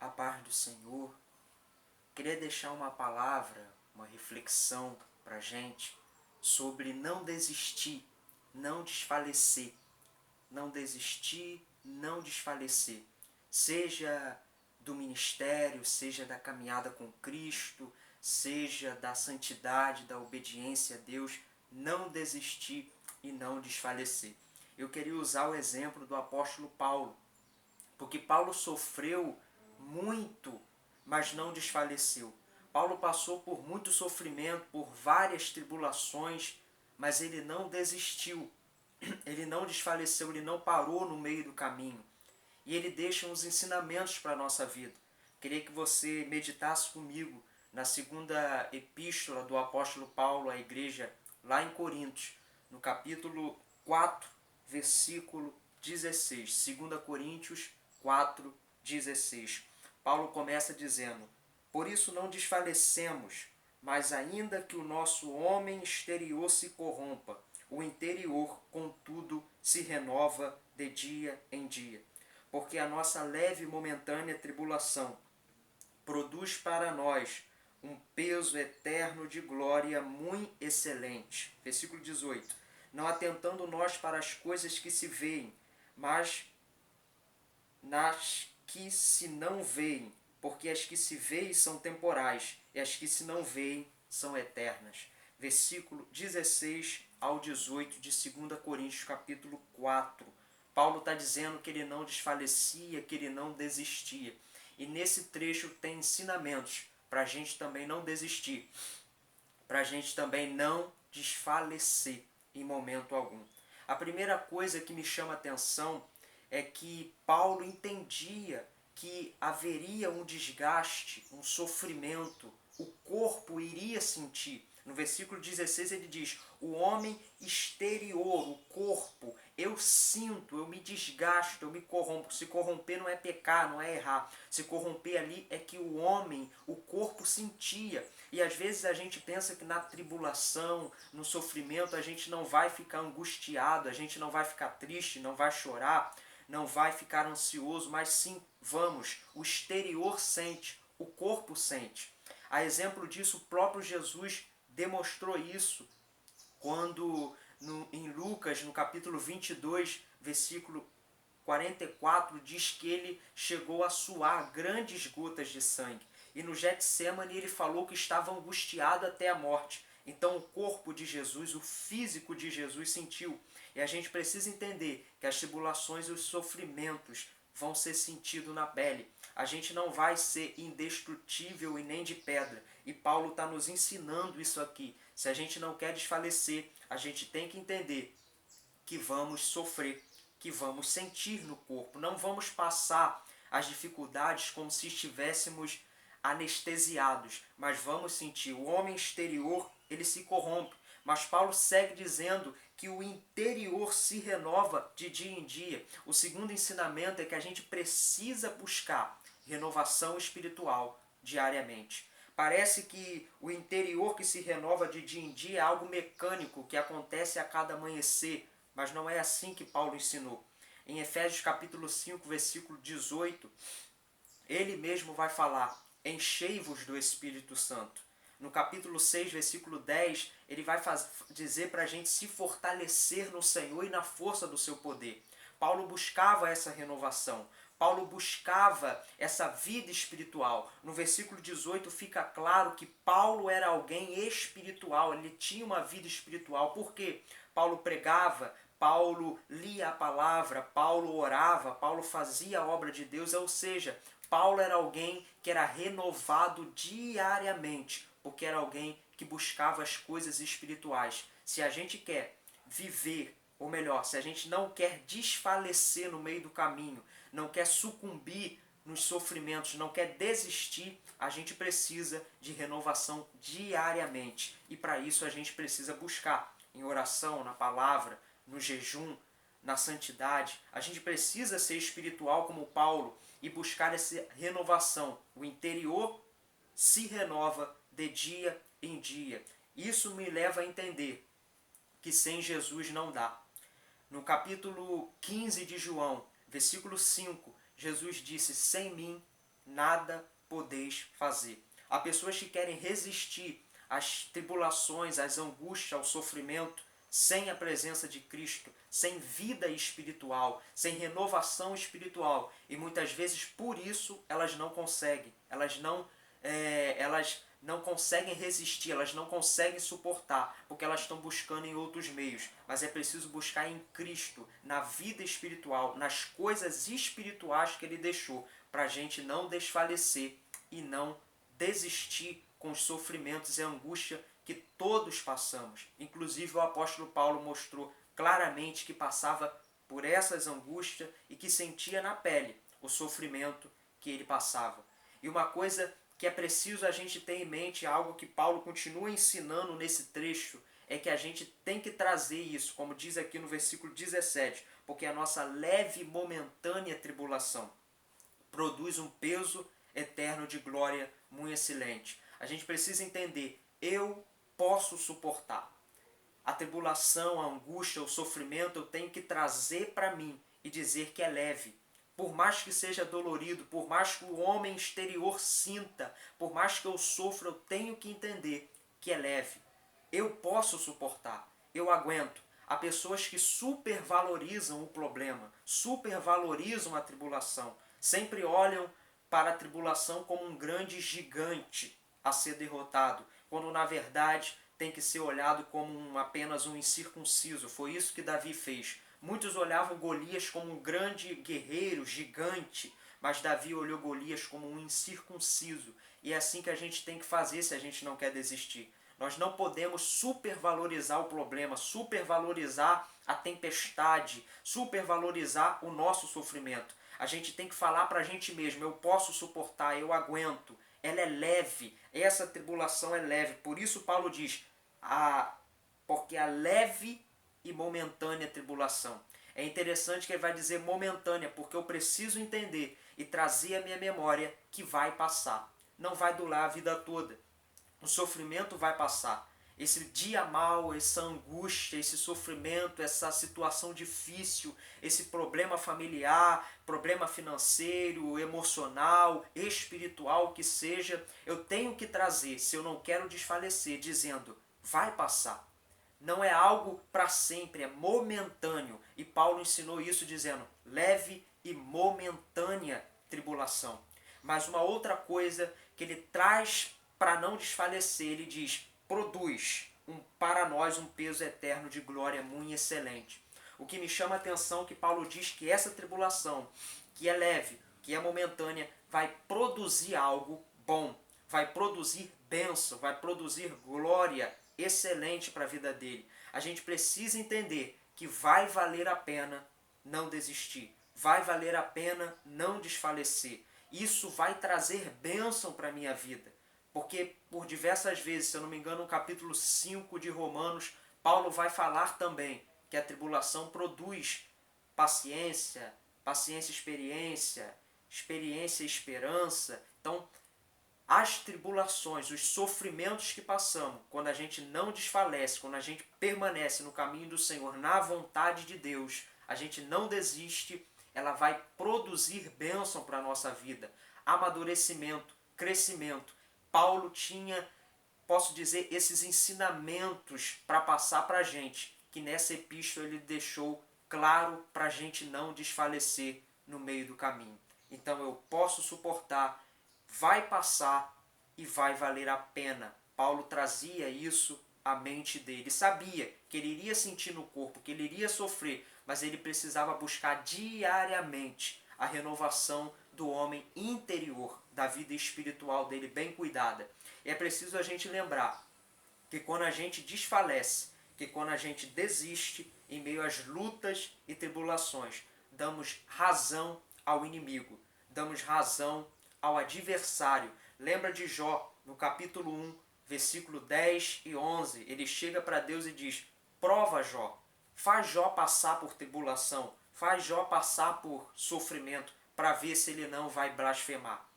A paz do Senhor. Queria deixar uma palavra, uma reflexão para a gente sobre não desistir, não desfalecer. Não desistir, não desfalecer. Seja do ministério, seja da caminhada com Cristo, seja da santidade, da obediência a Deus, não desistir e não desfalecer. Eu queria usar o exemplo do apóstolo Paulo, porque Paulo sofreu muito, mas não desfaleceu. Paulo passou por muito sofrimento, por várias tribulações, mas ele não desistiu. Ele não desfaleceu, ele não parou no meio do caminho. E ele deixa uns ensinamentos para a nossa vida. Queria que você meditasse comigo na segunda epístola do apóstolo Paulo à igreja lá em Coríntios, no capítulo 4, versículo 16. 2 Coríntios 4, 16. Paulo começa dizendo: por isso não desfalecemos, mas ainda que o nosso homem exterior se corrompa, o interior, contudo, se renova de dia em dia. Porque a nossa leve e momentânea tribulação produz para nós um peso eterno de glória muito excelente. Versículo 18. Não atentando nós para as coisas que se veem, mas nas que se não veem, porque as que se veem são temporais, e as que se não veem são eternas. Versículo 16 ao 18 de 2 Coríntios, capítulo 4. Paulo está dizendo que ele não desfalecia, que ele não desistia. E nesse trecho tem ensinamentos para a gente também não desistir, para a gente também não desfalecer em momento algum. A primeira coisa que me chama a atenção é que Paulo entendia que haveria um desgaste, um sofrimento, o corpo iria sentir. No versículo 16 ele diz: o homem exterior, o corpo, eu sinto, eu me desgasto, eu me corrompo. Se corromper não é pecar, não é errar. Se corromper ali é que o homem, o corpo sentia. E às vezes a gente pensa que na tribulação, no sofrimento, a gente não vai ficar angustiado, a gente não vai ficar triste, não vai chorar, não vai ficar ansioso, mas sim, vamos. O exterior sente, o corpo sente. A exemplo disso, o próprio Jesus demonstrou isso quando em Lucas, no capítulo 22, versículo 44, diz que ele chegou a suar grandes gotas de sangue. E no Getsemane ele falou que estava angustiado até a morte. Então o corpo de Jesus, o físico de Jesus sentiu. E a gente precisa entender que as tribulações e os sofrimentos vão ser sentidos na pele. A gente não vai ser indestrutível e nem de pedra. E Paulo está nos ensinando isso aqui. Se a gente não quer desfalecer, a gente tem que entender que vamos sofrer, que vamos sentir no corpo. Não vamos passar as dificuldades como se estivéssemos anestesiados, mas vamos sentir. O homem exterior, ele se corrompe. Mas Paulo segue dizendo que o interior se renova de dia em dia. O segundo ensinamento é que a gente precisa buscar renovação espiritual diariamente. Parece que o interior que se renova de dia em dia é algo mecânico que acontece a cada amanhecer, mas não é assim que Paulo ensinou. Em Efésios capítulo 5, versículo 18, ele mesmo vai falar: enchei-vos do Espírito Santo. No capítulo 6, versículo 10, ele vai dizer para a gente se fortalecer no Senhor e na força do seu poder. Paulo buscava essa renovação. Paulo buscava essa vida espiritual. No versículo 18 fica claro que Paulo era alguém espiritual, ele tinha uma vida espiritual. Por quê? Paulo pregava, Paulo lia a palavra, Paulo orava, Paulo fazia a obra de Deus, ou seja, Paulo era alguém que era renovado diariamente, porque era alguém que buscava as coisas espirituais. Se a gente quer viver, ou melhor, se a gente não quer desfalecer no meio do caminho, não quer sucumbir nos sofrimentos, não quer desistir, a gente precisa de renovação diariamente. E para isso a gente precisa buscar em oração, na palavra, no jejum, na santidade. A gente precisa ser espiritual como Paulo e buscar essa renovação. O interior se renova de dia em dia. Isso me leva a entender que sem Jesus não dá. No capítulo 15 de João, versículo 5, Jesus disse: sem mim nada podeis fazer. Há pessoas que querem resistir às tribulações, às angústias, ao sofrimento, sem a presença de Cristo, sem vida espiritual, sem renovação espiritual. E muitas vezes por isso elas não conseguem, elas não conseguem resistir, elas não conseguem suportar, porque elas estão buscando em outros meios. Mas é preciso buscar em Cristo, na vida espiritual, nas coisas espirituais que Ele deixou, para a gente não desfalecer e não desistir com os sofrimentos e a angústia que todos passamos. Inclusive o apóstolo Paulo mostrou claramente que passava por essas angústias e que sentia na pele o sofrimento que ele passava. E uma coisa que é preciso a gente ter em mente, algo que Paulo continua ensinando nesse trecho, é que a gente tem que trazer isso, como diz aqui no versículo 17, porque a nossa leve e momentânea tribulação produz um peso eterno de glória muito excelente. A gente precisa entender, eu posso suportar. A tribulação, a angústia, o sofrimento eu tenho que trazer para mim e dizer que é leve. Por mais que seja dolorido, por mais que o homem exterior sinta, por mais que eu sofra, eu tenho que entender que é leve. Eu posso suportar, eu aguento. Há pessoas que supervalorizam o problema, supervalorizam a tribulação, sempre olham para a tribulação como um grande gigante a ser derrotado, quando na verdade tem que ser olhado como apenas um incircunciso. Foi isso que Davi fez. Muitos olhavam Golias como um grande guerreiro, gigante, mas Davi olhou Golias como um incircunciso. E é assim que a gente tem que fazer se a gente não quer desistir. Nós não podemos supervalorizar o problema, supervalorizar a tempestade, supervalorizar o nosso sofrimento. A gente tem que falar para a gente mesmo, eu posso suportar, eu aguento. Ela é leve, essa tribulação é leve. Por isso Paulo diz, porque a leve e momentânea tribulação. É interessante que ele vai dizer momentânea, porque eu preciso entender e trazer à minha memória que vai passar. Não vai durar a vida toda. O sofrimento vai passar. Esse dia mal, essa angústia, esse sofrimento, essa situação difícil, esse problema familiar, problema financeiro, emocional, espiritual que seja, eu tenho que trazer, se eu não quero desfalecer, dizendo, vai passar. Não é algo para sempre, é momentâneo. E Paulo ensinou isso dizendo, leve e momentânea tribulação. Mas uma outra coisa que ele traz para não desfalecer, ele diz, produz para nós um peso eterno de glória muito excelente. O que me chama a atenção é que Paulo diz que essa tribulação, que é leve, que é momentânea, vai produzir algo bom, vai produzir bênção, vai produzir glória excelente para a vida dele. A gente precisa entender que vai valer a pena não desistir, vai valer a pena não desfalecer. Isso vai trazer bênção para a minha vida. Porque por diversas vezes, se eu não me engano, no capítulo 5 de Romanos, Paulo vai falar também que a tribulação produz paciência, paciência experiência, experiência esperança. Então, as tribulações, os sofrimentos que passamos, quando a gente não desfalece, quando a gente permanece no caminho do Senhor, na vontade de Deus, a gente não desiste, ela vai produzir bênção para a nossa vida, amadurecimento, crescimento. Paulo tinha, posso dizer, esses ensinamentos para passar para a gente, que nessa epístola ele deixou claro para a gente não desfalecer no meio do caminho. Então eu posso suportar, vai passar e vai valer a pena. Paulo trazia isso à mente dele. Sabia que ele iria sentir no corpo, que ele iria sofrer, mas ele precisava buscar diariamente a renovação do homem interior, da vida espiritual dele bem cuidada. E é preciso a gente lembrar que quando a gente desfalece, que quando a gente desiste em meio às lutas e tribulações, damos razão ao inimigo, damos razão ao adversário. Lembra de Jó, no capítulo 1, versículo 10 e 11, ele chega para Deus e diz, prova Jó, faz Jó passar por tribulação, faz Jó passar por sofrimento, para ver se ele não vai blasfemar.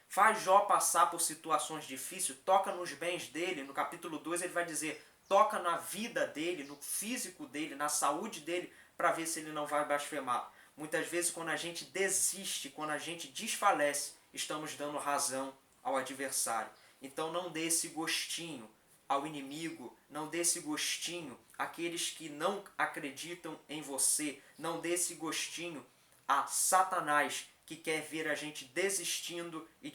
Faz Jó passar por situações difíceis, toca nos bens dele, no capítulo 2 ele vai dizer, toca na vida dele, no físico dele, na saúde dele, para ver se ele não vai blasfemar. Muitas vezes quando a gente desiste, quando a gente desfalece, estamos dando razão ao adversário. Então não dê esse gostinho ao inimigo, não dê esse gostinho àqueles que não acreditam em você, não dê esse gostinho a Satanás, que quer ver a gente desistindo e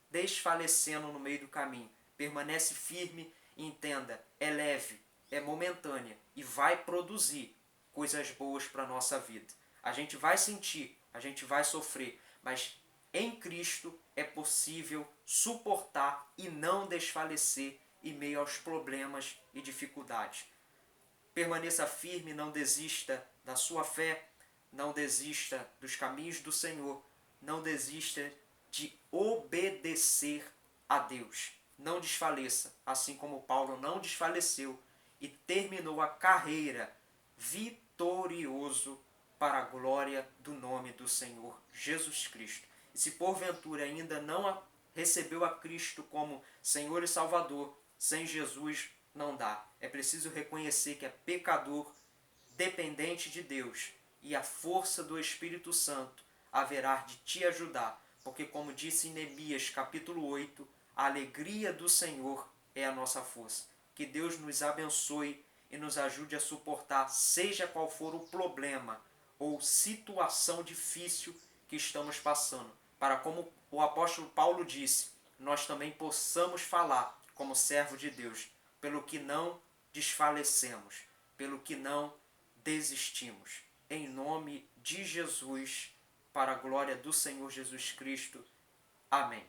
desfalecendo no meio do caminho. Permanece firme e entenda, é leve, é momentânea e vai produzir coisas boas para a nossa vida. A gente vai sentir, a gente vai sofrer, mas em Cristo é possível suportar e não desfalecer em meio aos problemas e dificuldades. Permaneça firme, não desista da sua fé, não desista dos caminhos do Senhor, não desista de obedecer a Deus. Não desfaleça, assim como Paulo não desfaleceu e terminou a carreira vitorioso para a glória do nome do Senhor Jesus Cristo. E se porventura ainda não recebeu a Cristo como Senhor e Salvador, sem Jesus não dá. É preciso reconhecer que é pecador, dependente de Deus, e a força do Espírito Santo haverá de te ajudar, porque como disse em Neemias capítulo 8, a alegria do Senhor é a nossa força. Que Deus nos abençoe e nos ajude a suportar, seja qual for o problema ou situação difícil que estamos passando, para, como o apóstolo Paulo disse, nós também possamos falar como servo de Deus, pelo que não desfalecemos, pelo que não desistimos. Em nome de Jesus, para a glória do Senhor Jesus Cristo. Amém.